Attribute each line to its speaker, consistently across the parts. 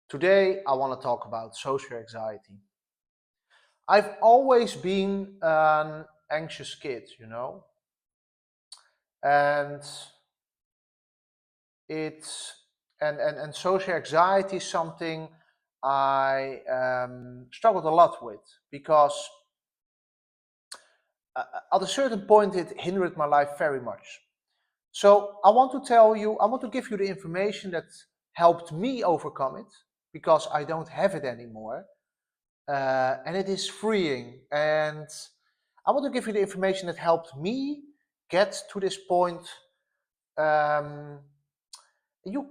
Speaker 1: Today, I want to talk about social anxiety. I've always been an anxious kid, and it's and social anxiety is something I struggled a lot with because at a certain point it hindered my life very much. So I want to give you the information that helped me overcome it because I don't have it anymore. And it is freeing. And I want to give you the information that helped me get to this point. Um, you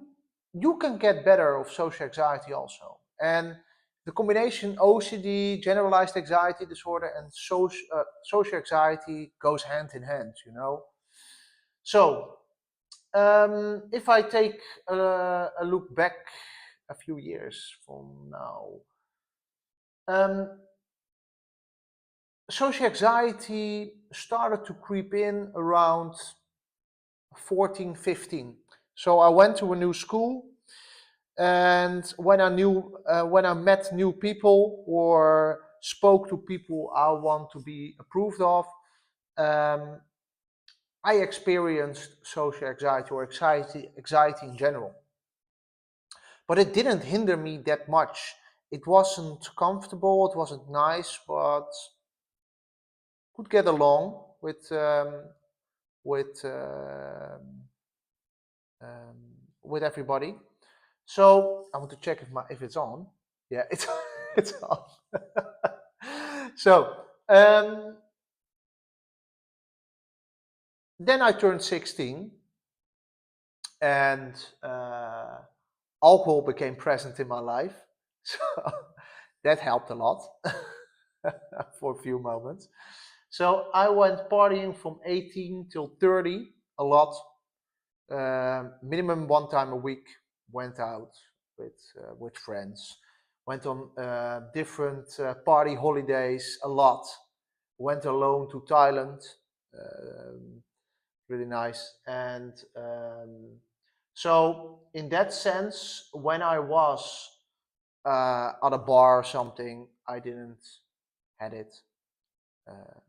Speaker 1: you can get better of social anxiety also, and the combination OCD, generalized anxiety disorder, and social anxiety goes hand in hand. So if I take a look back a few years from now. Um, Social anxiety started to creep in around 14, 15. So I went to a new school, and when I met new people or spoke to people I want to be approved of, um, I experienced social anxiety or anxiety in general. But it didn't hinder me that much. It wasn't comfortable, it wasn't nice, but could get along with um, with everybody. So I want to check if it's on. Yeah, it's it's on. So then I turned 16, and alcohol became present in my life. So that helped a lot for a few moments. So I went partying from 18 till 30 a lot. Minimum one time a week. Went out with friends. Went on different party holidays a lot. Went alone to Thailand. Really nice. And so in that sense, when I was at a bar or something, I didn't had it. Uh,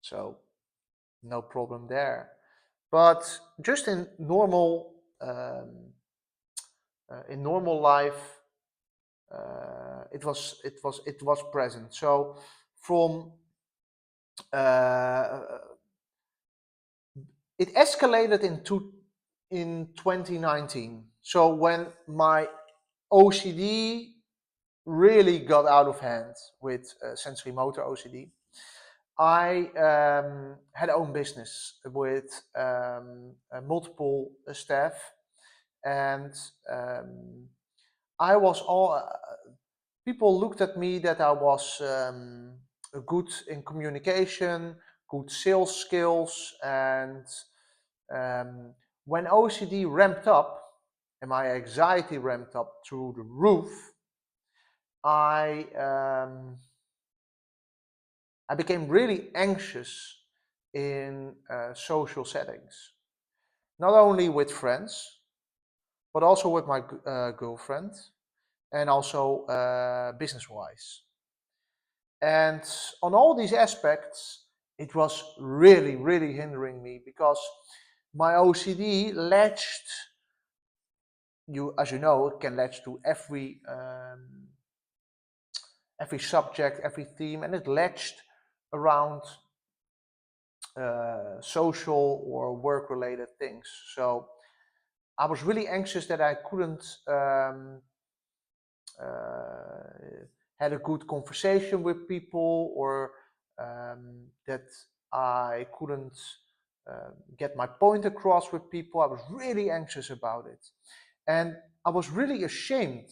Speaker 1: so no problem there. But just in normal life, it was present. So from uh, it escalated in 2019. So when my OCD really got out of hand with sensory motor OCD, I had own business with multiple staff, and I was all people looked at me that I was good in communication, good sales skills, and um, when OCD ramped up and my anxiety ramped up through the roof, I I became really anxious in social settings, not only with friends, but also with my girlfriend, and also business-wise. And on all these aspects, it was really, really hindering me because my OCD latched, as you know, it can latch to every subject, every theme, and it latched around social or work-related things. So I was really anxious that I couldn't had a good conversation with people, or that I couldn't get my point across with people. I was really anxious about it, and I was really ashamed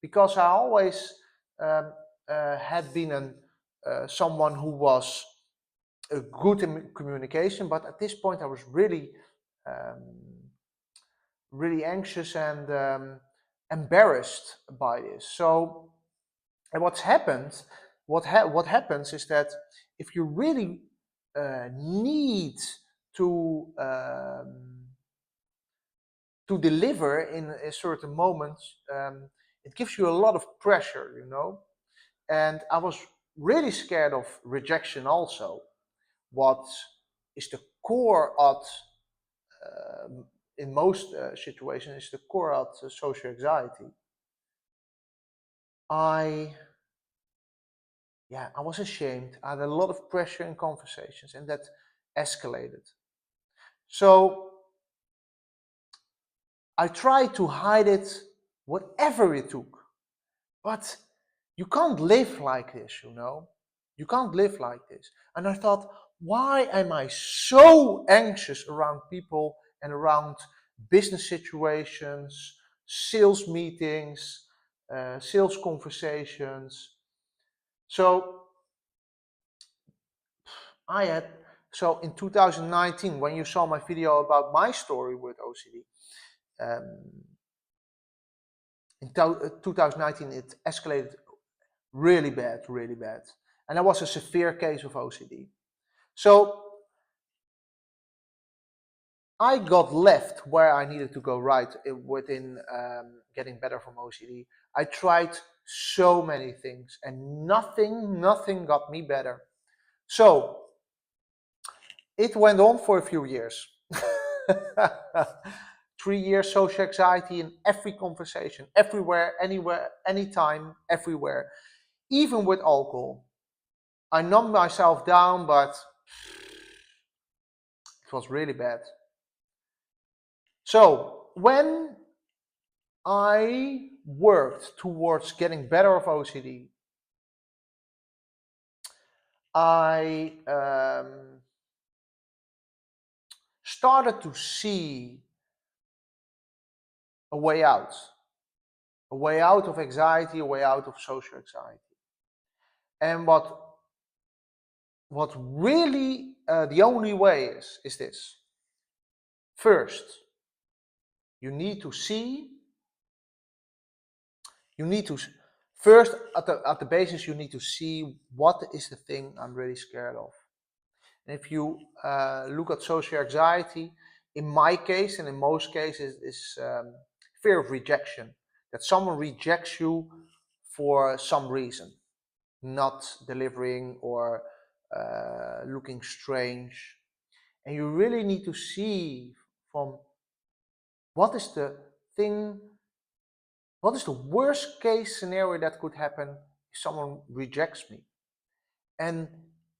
Speaker 1: because I always had been someone who was good in communication, but at this point I was um, really anxious and embarrassed by this. So, and what happens is that if you really need to to deliver in a certain moment, it gives you a lot of pressure, you know. And I was really scared of rejection also. What is the core at, in most situations, is the core at social anxiety. I I was ashamed. I had a lot of pressure in conversations, and that escalated. So I tried to hide it, whatever it took. But you can't live like this, you know? You can't live like this. And I thought, why am I so anxious around people and around business situations, sales meetings, sales conversations? So I had, so in 2019, when you saw my video about my story with OCD, um, in 2019 it escalated really bad, really bad. And that was a severe case of OCD. So I got left where I needed to go right within getting better from OCD. I tried so many things and nothing got me better. So it went on for a few years. 3 years social anxiety in every conversation, everywhere, anywhere, anytime, everywhere, even with alcohol. I numbed myself down, but it was really bad. So when I worked towards getting better of OCD, I started to see a way out of anxiety, a way out of social anxiety. And what really the only way is this. First, you need to see, first at the basis, you need to see what is the thing I'm really scared of. And if you look at social anxiety, in my case and in most cases, is fear of rejection. That someone rejects you for some reason, not delivering or looking strange. And you really need to see from what is the thing, what is the worst case scenario that could happen if someone rejects me. And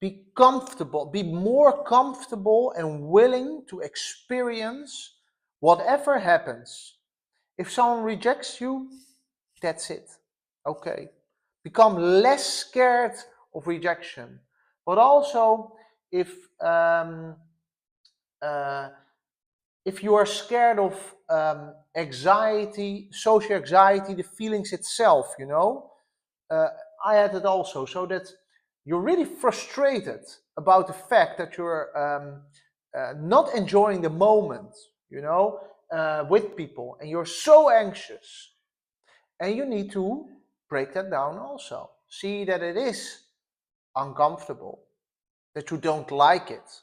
Speaker 1: be comfortable, be more comfortable and willing to experience whatever happens. If someone rejects you, that's it. Okay. Become less scared of rejection. But also, if you are scared of anxiety, social anxiety, the feelings itself, you know, I had it also, so that you're really frustrated about the fact that you're not enjoying the moment, you know, with people, and you're so anxious. And you need to break that down also. See that it is uncomfortable, that you don't like it,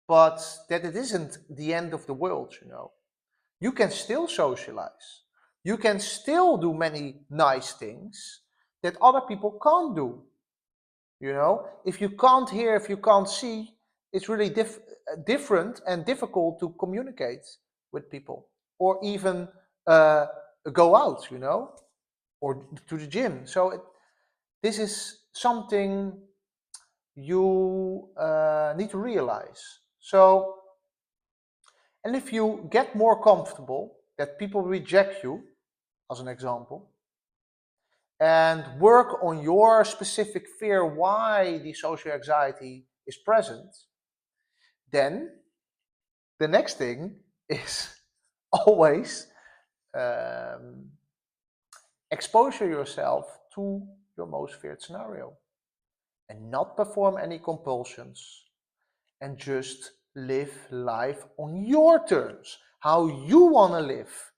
Speaker 1: but that it isn't the end of the world, you know. You can still socialize. You can still do many nice things that other people can't do. You know, if you can't hear, if you can't see, it's really different and difficult to communicate with people, or even go out, you know, or to the gym. So this is something you need to realize. So, and if you get more comfortable that people reject you, as an example, and work on your specific fear why the social anxiety is present, then the next thing is always exposure yourself to your most feared scenario and not perform any compulsions, and just live life on your terms, how you want to live,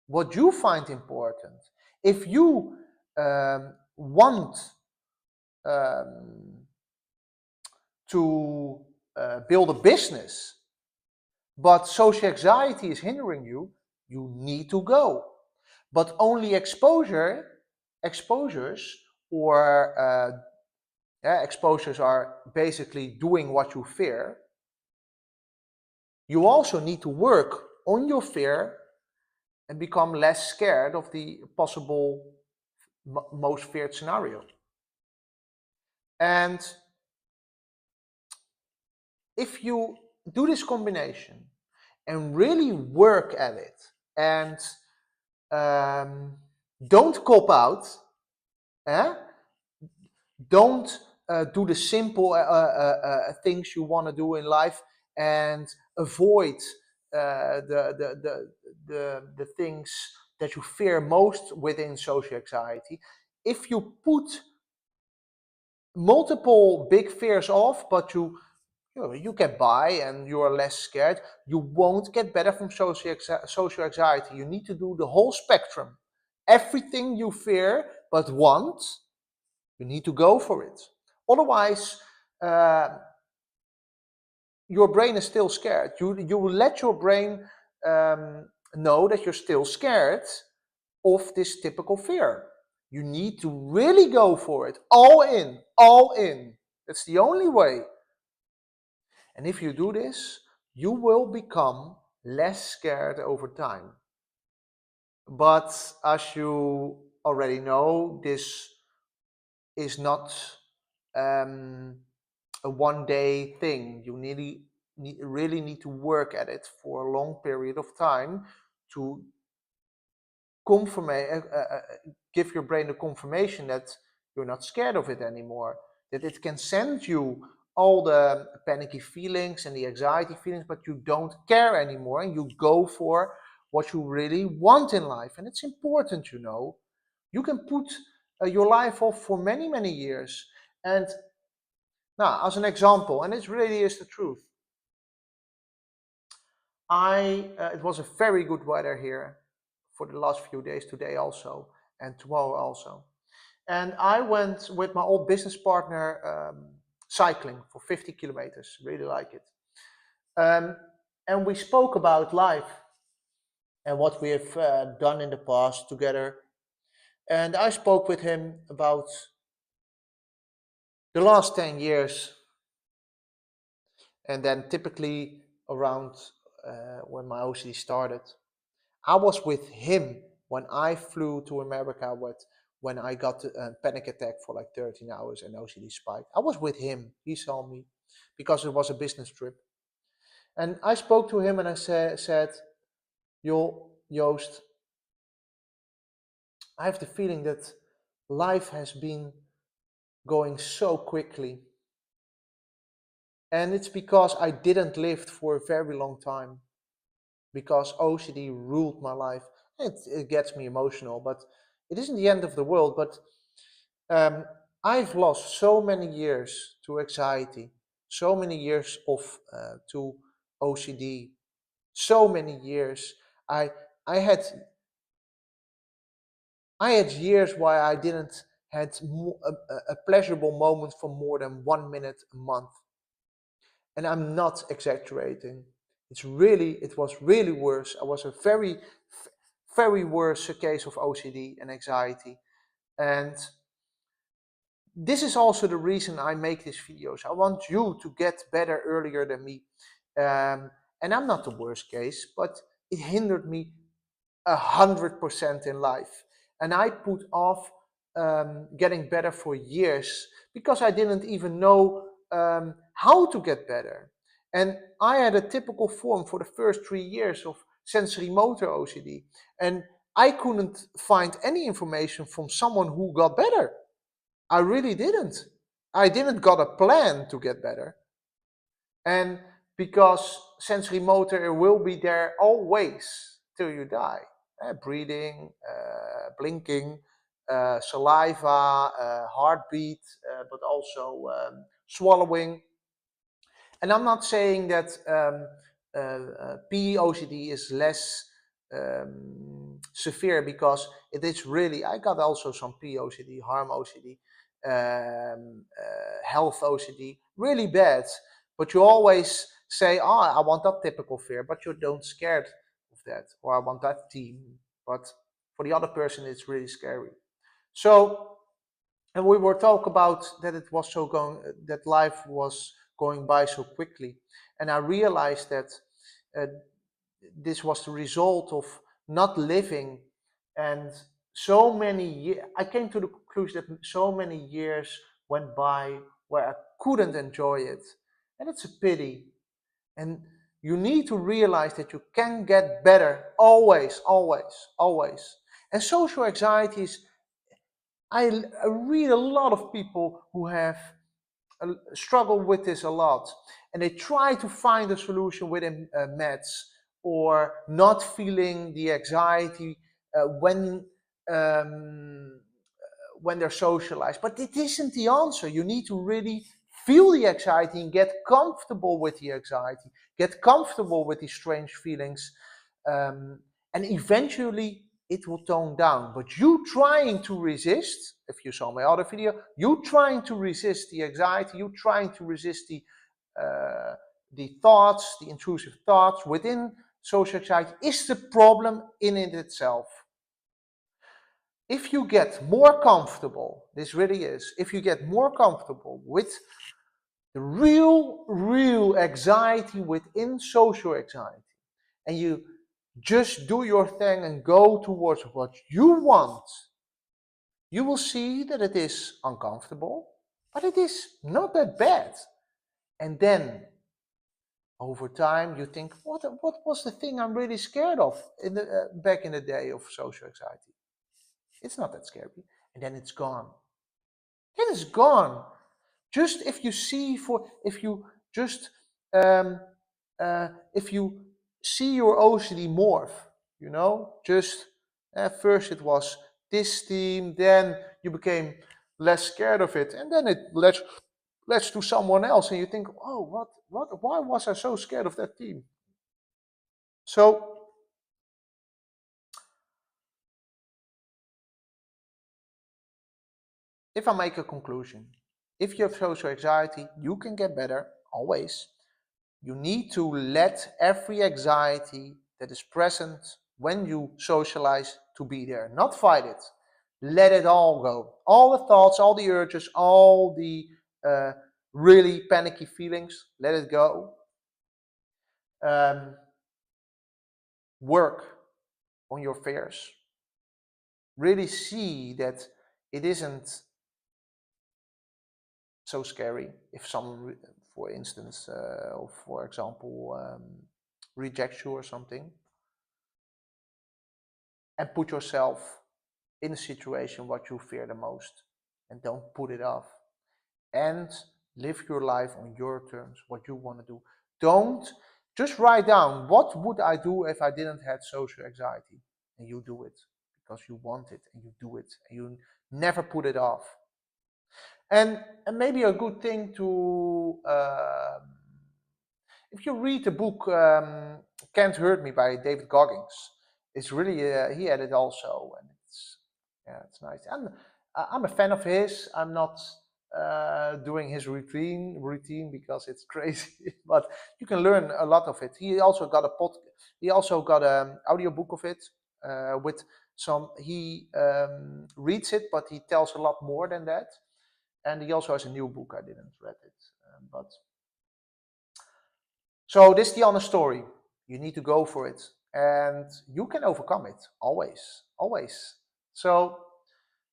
Speaker 1: what you find important. If you want to build a business, but social anxiety is hindering you, you need to go. But only exposures, or exposures are basically doing what you fear. You also need to work on your fear and become less scared of the possible most feared scenario. And if you do this combination and really work at it, and don't cop out, don't do the simple things you want to do in life, and avoid the things that you fear most within social anxiety. If you put multiple big fears off, but you get by and you are less scared, you won't get better from social anxiety. You need to do the whole spectrum. Everything you fear but want, you need to go for it. Otherwise, your brain is still scared. You will let your brain know that you're still scared of this typical fear. You need to really go for it. All in, all in. That's the only way. And if you do this, you will become less scared over time. But as you already know, this is not a one-day thing. You really need to work at it for a long period of time to give your brain a confirmation that you're not scared of it anymore, that it can send you all the panicky feelings and the anxiety feelings, but you don't care anymore, and you go for what you really want in life. And it's important, you can put your life off for many, many years. And now, as an example, and it really is the truth, it was a very good weather here for the last few days, today also, and tomorrow also. And I went with my old business partner cycling for 50 kilometers. Really like it. And we spoke about life and what we have done in the past together. And I spoke with him about the last 10 years. And then typically around when my OCD started, I was with him when I flew to America when I got a panic attack for like 13 hours and OCD spiked. I was with him. He saw me because it was a business trip. And I spoke to him and I said, Joost, I have the feeling that life has been going so quickly. And it's because I didn't live for a very long time. Because OCD ruled my life. It gets me emotional, but it isn't the end of the world. But I've lost so many years to anxiety, so many years to OCD, so many years. I had years where I didn't had a pleasurable moment for more than 1 minute a month, and I'm not exaggerating. It was really worse. I was a very, very worse case of OCD and anxiety. And this is also the reason I make these videos. I want you to get better earlier than me. And I'm not the worst case, but it hindered me 100% in life. And I put off getting better for years because I didn't even know how to get better. And I had a typical form for the first 3 years of sensory motor OCD. And I couldn't find any information from someone who got better. I really didn't. I didn't got a plan to get better. And because sensory motor will be there always till you die. Breathing, blinking, saliva, heartbeat, but also swallowing. And I'm not saying that POCD is less severe, because it is really, I got also some POCD, harm OCD, health OCD, really bad. But you always say, oh, I want that typical fear, but you don't scared of that, or I want that team. But For the other person, it's really scary. So, and we were talking about that it was so going, that life was going by so quickly, and I realized that uh, this was the result of not living, and so many years. I came to the conclusion that so many years went by where I couldn't enjoy it, and it's a pity. And you need to realize that you can get better always, always, always. And social anxiety is, I read a lot of people who have struggled with this a lot, and they try to find a solution within meds, or not feeling the anxiety um, when they're socialized. But it isn't the answer. You need to really feel the anxiety and get comfortable with the anxiety, get comfortable with these strange feelings, um, and eventually it will tone down. But you trying to resist, if you saw my other video, you trying to resist the anxiety, you trying to resist the thoughts, the intrusive thoughts within social anxiety, is the problem in it itself. If you get more comfortable, this really is, if you get more comfortable with the real anxiety within social anxiety, and you just do your thing and go towards what you want, you will see that it is uncomfortable, but it is not that bad. And then over time you think, what was the thing I'm really scared of in the back in the day of social anxiety? It's not that scary. And then it's gone. It is gone. Just if you see if you just um, if you see your OCD morph, just at first it was this team, then you became less scared of it, and then it lets to someone else, and you think, oh, why was I so scared of that team? So if I make a conclusion, if you have social anxiety, you can get better always. You need to let every anxiety that is present when you socialize to be there, not fight it. Let it all go. All the thoughts, all the urges, all the uh, really panicky feelings, let it go. Um, Work on your fears. Really see that it isn't so scary if someone, for instance, or for example, rejects you or something, and put yourself in a situation what you fear the most, and don't put it off, and live your life on your terms, what you want to do. Don't just write down, what would I do if I didn't have social anxiety, and you do it because you want it, and you do it, and you never put it off. And maybe a good thing to, if you read the book Can't Hurt Me by David Goggins, it's really, he had it also, and it's nice. And I'm a fan of his. I'm not doing his routine because it's crazy, but you can learn a lot of it. He also got he also got an audiobook of it with some. He reads it, but he tells a lot more than that. And he also has a new book. I didn't read it, but so this is the honest story. You need to go for it, and you can overcome it always, always. So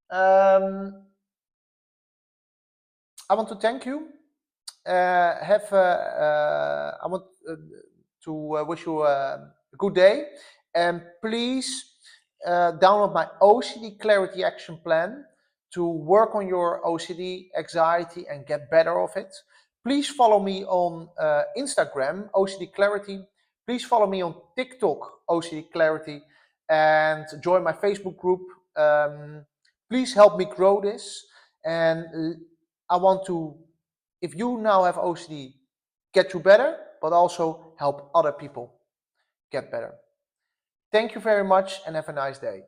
Speaker 1: I want to thank you. I want to wish you a good day, and please download my OCD Clarity Action Plan to work on your OCD anxiety and get better of it. Please follow me on Instagram, OCD Clarity. Please follow me on TikTok, OCD Clarity, and join my Facebook group. Please help me grow this. And I want to, if you now have OCD, get you better, but also help other people get better. Thank you very much and have a nice day.